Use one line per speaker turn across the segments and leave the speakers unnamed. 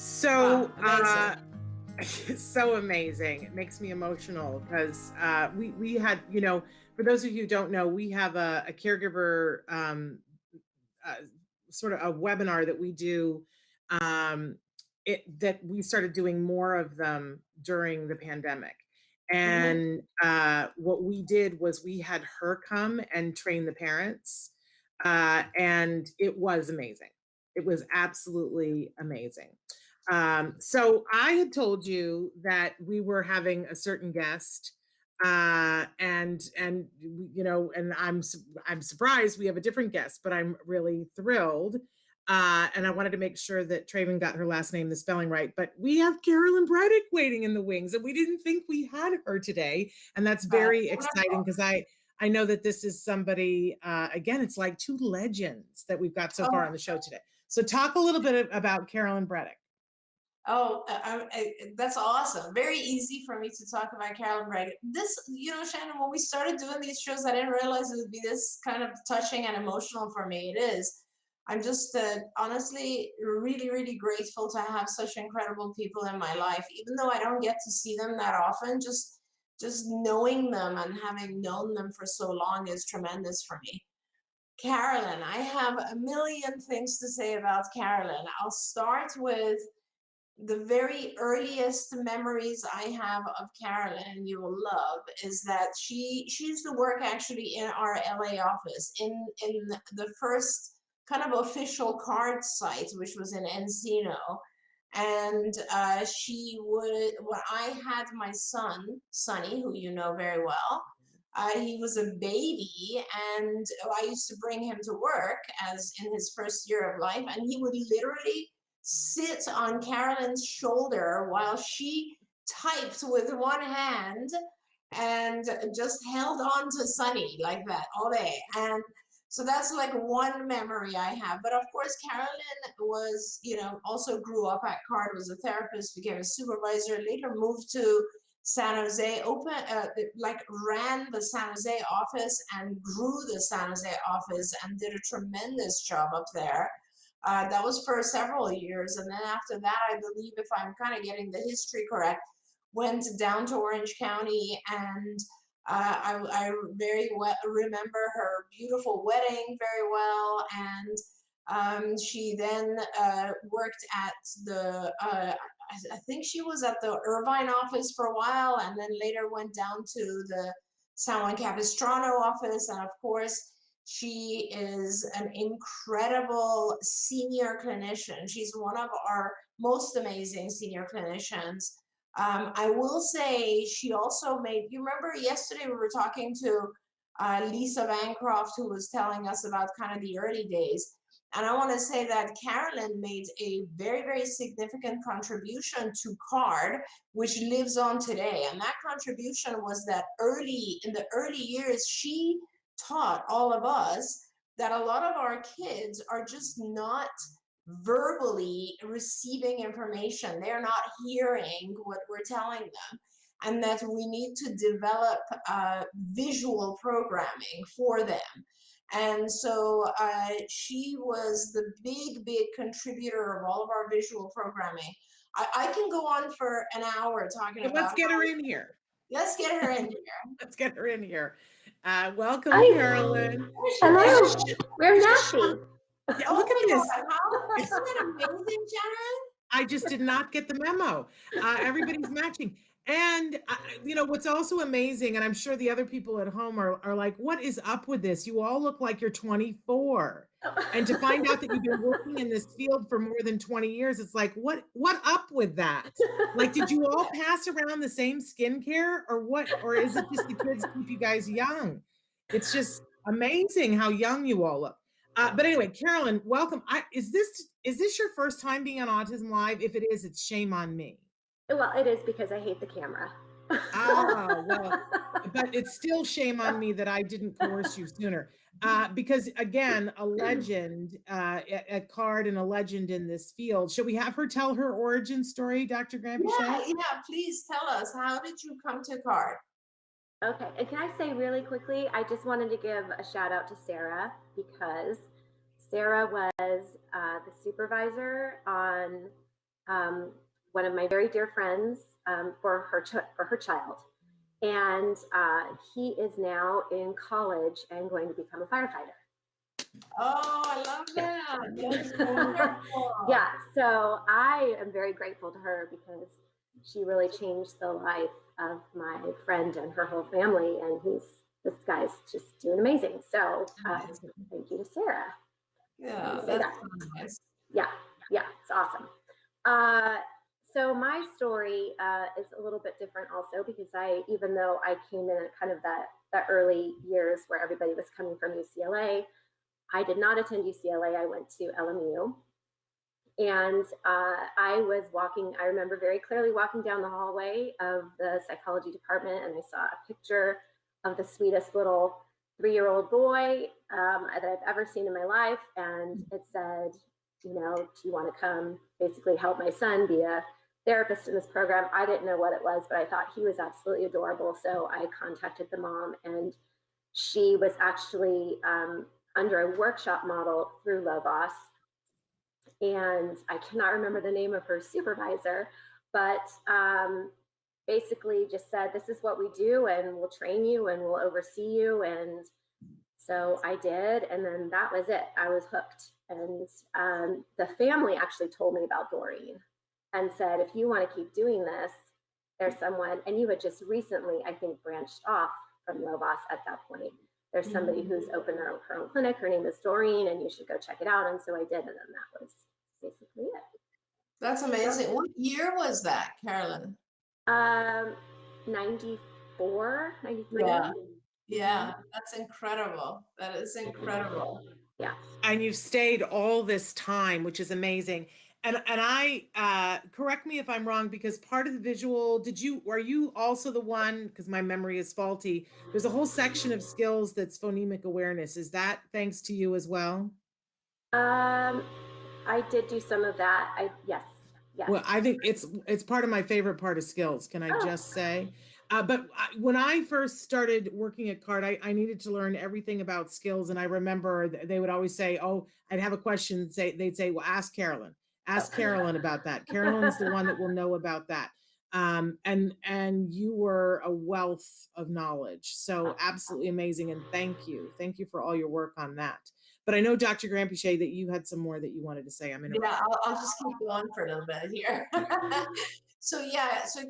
So,
Wow,
so amazing. It makes me emotional because we had, for those of you who don't know, we have a caregiver uh, sort of a webinar that we do. That we started doing more of them during the pandemic. And what we did was we had her come and train the parents, and it was amazing. It was absolutely amazing. So I had told you that we were having a certain guest, and and I'm surprised we have a different guest, but I'm really thrilled. And I wanted to make sure that Traven got her last name, the spelling right. But we have Carolynn Bredek waiting in the wings, and we didn't think we had her today, and that's very exciting because I know that this is somebody. Again, it's like two legends that we've got so far on the show today. So talk a little bit about Carolynn Bredek.
Oh, that's awesome. Very easy for me to talk about Carolynn Bredek. This, Shannon, when we started doing these shows, I didn't realize it would be this kind of touching and emotional for me. It is. I'm just honestly really, really grateful to have such incredible people in my life. Even though I don't get to see them that often, just knowing them and having known them for so long is tremendous for me. Carolynn, I have a million things to say about Carolynn. I'll start with the very earliest memories I have of Carolynn, you will love, is that she used to work actually in our LA office in the first kind of official card site, which was in Encino. And she would, when I had my son, Sonny, who you know very well, he was a baby, and I used to bring him to work as in his first year of life, and he would literally sit on Carolynn's shoulder while she typed with one hand and just held on to Sonny like that all day. And so that's like one memory I have. But of course, Carolynn was, also grew up at CARD, was a therapist, became a supervisor, later moved to San Jose, ran the San Jose office and grew the San Jose office and did a tremendous job up there. That was for several years. And then after that, I believe, if I'm kind of getting the history correct, went down to Orange County, and I very well remember her beautiful wedding very well. And she then worked at the, I think she was at the Irvine office for a while, and then later went down to the San Juan Capistrano office. And of course, she is an incredible senior clinician. She's one of our most amazing senior clinicians. I will say she also made, you remember yesterday we were talking to Lisa Bancroft, who was telling us about kind of the early days. And I want to say that Carolynn made a very, very significant contribution to CARD, which lives on today. And that contribution was that in the early years, she taught all of us that a lot of our kids are just not verbally receiving information. They're not hearing what we're telling them, and that we need to develop visual programming for them. And so she was the big contributor of all of our visual programming. I can go on for an hour talking about.
Let's get her in here.
Let's get her in here.
Let's get her in here. Welcome, Carolynn.
Hello. We're Nashi.
Yeah, look at this.
Isn't it amazing, Shannon?
I just did not get the memo. Everybody's matching. And, what's also amazing, and I'm sure the other people at home are like, what is up with this? You all look like you're 24. And to find out that you've been working in this field for more than 20 years, it's like, what up with that? Like, did you all pass around the same skincare or what? Or is it just the kids keep you guys young? It's just amazing how young you all look. But anyway, Carolynn, welcome. Is this your first time being on Autism Live? If it is, it's shame on me.
Well, it is because I hate the camera.
Well, but it's still shame on me that I didn't coerce you sooner. Because again, a legend at CARD and a legend in this field. Should we have her tell her origin story, Dr. Granpeesheh?
Yeah, please tell us. How did you come to CARD?
Okay, and can I say really quickly, I just wanted to give a shout out to Sarah, because Sarah was the supervisor on one of my very dear friends for her child, and he is now in college and going to become a firefighter.
Oh, I love that. That's wonderful.
Yeah, so I am very grateful to her because she really changed the life of my friend and her whole family, and this guy's just doing amazing. So thank you to Sarah.
Yeah, that's so nice.
Yeah, it's awesome. So my story is a little bit different also because even though I came in at kind of that early years where everybody was coming from UCLA, I did not attend UCLA. I went to LMU. And I remember very clearly walking down the hallway of the psychology department, and I saw a picture of the sweetest little 3-year-old boy that I've ever seen in my life. And it said, do you want to come basically help my son be a therapist in this program? I didn't know what it was, but I thought he was absolutely adorable. So I contacted the mom, and she was actually under a workshop model through Lovos. And I cannot remember the name of her supervisor, but basically just said, this is what we do, and we'll train you and we'll oversee you. And so I did, and then that was it. I was hooked. And the family actually told me about Doreen and said, if you want to keep doing this, there's someone, and you had just recently, I think, branched off from Lovos at that point. There's somebody who's opened her own clinic. Her name is Doreen, and you should go check it out. And so I did, and then that was basically it.
That's amazing. What year was that, Carolyn?
94, 93.
Yeah, that's incredible. That is incredible.
Yeah.
And you've stayed all this time, which is amazing. And I correct me if I'm wrong, because part of the visual, are you also the one, because my memory is faulty, there's a whole section of skills that's phonemic awareness. Is that thanks to you as well?
I did do some of that. Yes.
Well, I think it's part of my favorite part of skills, can I just say? But when I first started working at CARD, I needed to learn everything about skills. And I remember they would always say, oh, I'd have a question, they'd say, well, ask Carolyn. Ask Carolyn about that. Carolyn's the one that will know about that. And you were a wealth of knowledge. So absolutely amazing. And thank you. Thank you for all your work on that. But I know, Dr. Granpeesheh, that you had some more that you wanted to say.
Yeah, I'll just keep going for a little bit here. So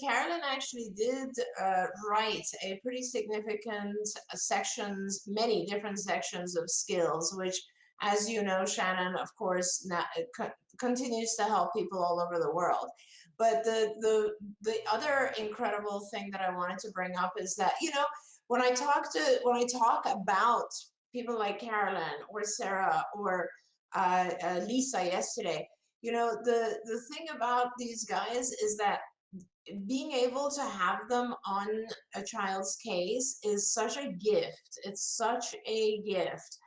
Carolyn actually did write a pretty significant many different sections of skills, which, as you know, Shannon, of course, continues to help people all over the world. But the other incredible thing that I wanted to bring up is that, when I talk about people like Carolyn or Sarah or Lisa yesterday, the thing about these guys is that being able to have them on a child's case is such a gift. It's such a gift.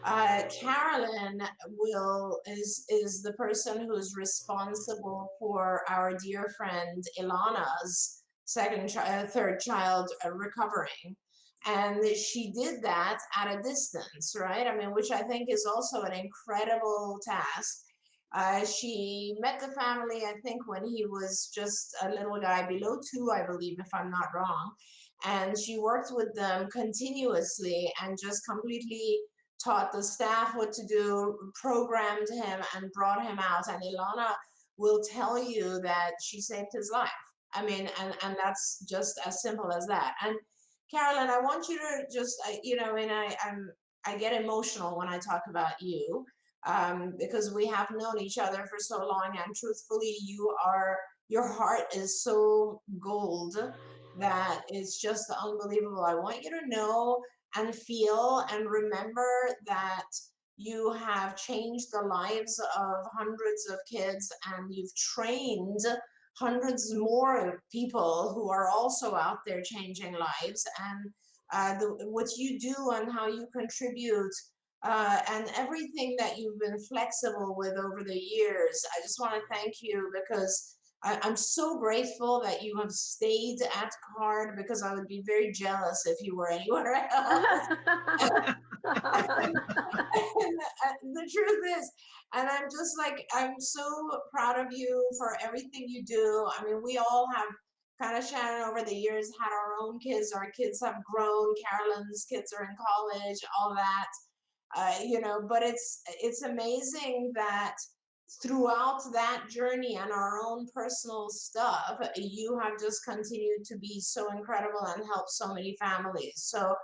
Carolyn is the person who is responsible for our dear friend Ilana's third child recovering. And she did that at a distance, right? Which I think is also an incredible task. She met the family, I think, when he was just a little guy below 2, I believe, if I'm not wrong. And she worked with them continuously and just completely taught the staff what to do, programmed him, and brought him out. And Ilana will tell you that she saved his life. And that's just as simple as that. And Carolyn, I want you to just, I get emotional when I talk about you, because we have known each other for so long, and truthfully, your heart is so gold that it's just unbelievable. I want you to know and feel and remember that you have changed the lives of hundreds of kids, and you've trained hundreds more people who are also out there changing lives. And what you do and how you contribute, and everything that you've been flexible with over the years, I just want to thank you, because I'm so grateful that you have stayed at CARD, because I would be very jealous if you were anywhere else. The truth is, and I'm just like, I'm so proud of you for everything you do. I mean, we all have kind of, Shannon, over the years had our own kids. Our kids have grown. Carolynn's kids are in college, all that. But it's amazing that throughout that journey and our own personal stuff, you have just continued to be so incredible and help so many families. So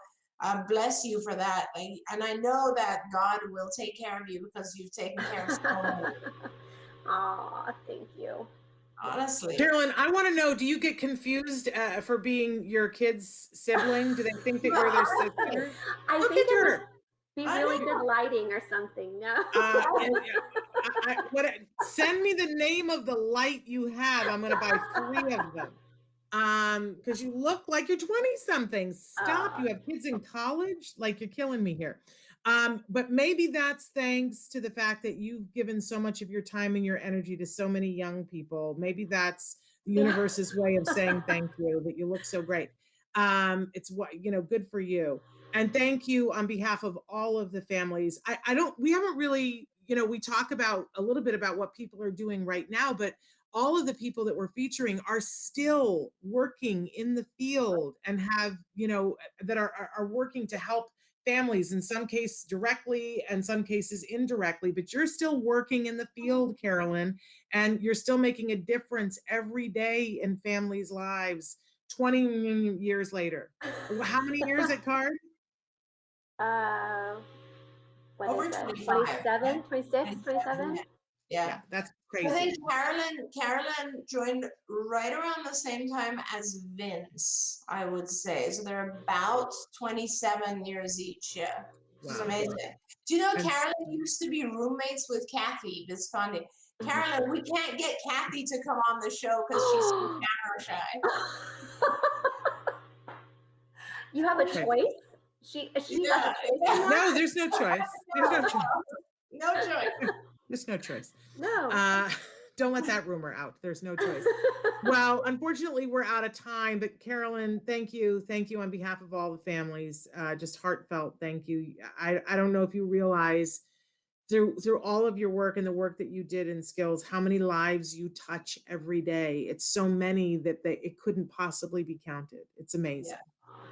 bless you for that. And I know that God will take care of you because you've taken care of so many.
Aw, thank you.
Honestly.
Carolyn, I want to know, do you get confused for being your kid's sibling? Do they think that you're their sister?
I
Look
think
at
it
her.
would be really good lighting or something. No.
Send me the name of the light you have. I'm going to buy 3 of them. Because you look like you're 20 something. Stop. You have kids in college? Like, you're killing me here. But maybe that's thanks to the fact that you've given so much of your time and your energy to so many young people. Maybe that's the universe's way of saying thank you, that you look so great. It's what, good for you. And thank you on behalf of all of the families. We haven't really, we talk about a little bit about what people are doing right now, but all of the people that we're featuring are still working in the field and have, that are working to help families, in some cases directly and some cases indirectly, but you're still working in the field, Carolyn, and you're still making a difference every day in families' lives 20 years later. How many years at CARD?
What
Over
is it?
25.
27, 26, 27?
Yeah,
that's
I
crazy.
think Carolyn joined right around the same time as Vince, I would say. So they're about 27 years each. Yeah, which is amazing. Do you know Carolyn used to be roommates with Kathy Visconti? Carolyn, we can't get Kathy to come on the show because she's so camera shy.
You have a choice? She has a choice.
No, there's no choice. There's no choice.
No choice.
There's no choice.
No.
Don't let that rumor out. There's no choice. Well, unfortunately, we're out of time. But Carolyn, thank you. Thank you on behalf of all the families. Just heartfelt thank you. I don't know if you realize through all of your work and the work that you did in Skills, how many lives you touch every day. It's so many that it couldn't possibly be counted. It's amazing.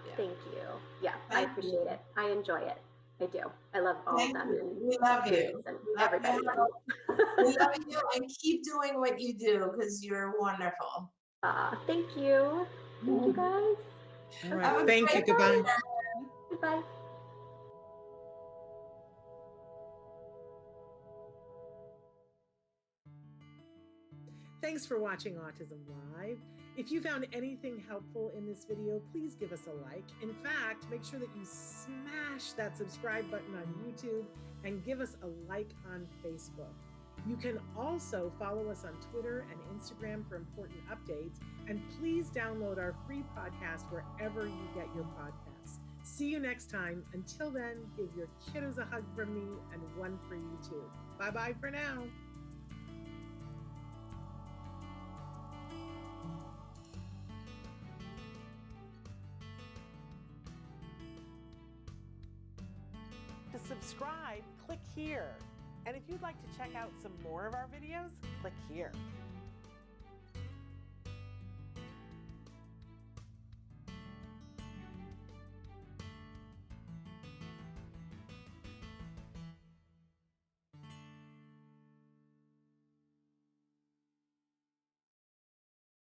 Yeah.
Thank you. Yeah, I appreciate it. I enjoy it. I do. I love all of them.
We love you.
Everybody.
We love you, and keep doing what you do because you're wonderful.
Thank you. Thank you, guys.
All right. Thank you. Goodbye.
Goodbye.
Thanks for watching Autism Live. If you found anything helpful in this video, please give us a like. In fact, make sure that you smash that subscribe button on YouTube and give us a like on Facebook. You can also follow us on Twitter and Instagram for important updates. And please download our free podcast wherever you get your podcasts. See you next time. Until then, give your kiddos a hug from me and one for you too. Bye-bye for now. To subscribe, click here. And if you'd like to check out some more of our videos, click here.